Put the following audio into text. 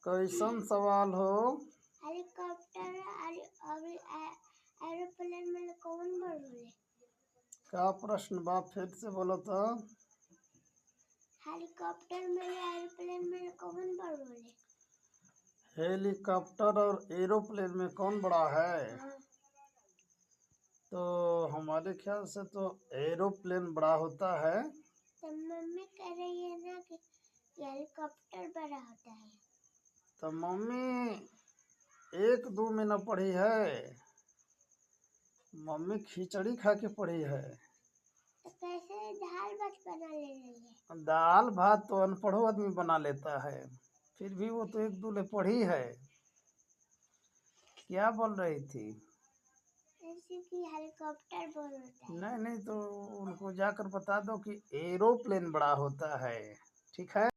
कैसन सवाल हो? हेलीकॉप्टर और एरोप्लेन में कौन बड़ होले? का प्रश्न बा फिर से बोलो तो। हेलीकॉप्टर में एरोप्लेन में कौन बड़ होले? हेलीकॉप्टर और एरोप्लेन में कौन बड़ा है? हाँ, तो हमारे ख्याल से तो एरोप्लेन बड़ा होता है। तो मम्मी कह रही है ना कि हेलीकॉप्टर बड़ा होता है। तो मम्मी एक दो में न पढ़ी है, मम्मी खिचड़ी खा के पढ़ी है। तो कैसे दाल भात बना ले रही है? दाल भात तो अनपढ़ो आदमी बना लेता है, फिर भी वो तो एक दो ले पढ़ी है। क्या बोल रही थी? जैसे कि हेलीकॉप्टर बड़ होता है। नहीं नहीं, तो उनको जाकर बता दो कि एरोप्लेन बड़ा होता है। ठीक है।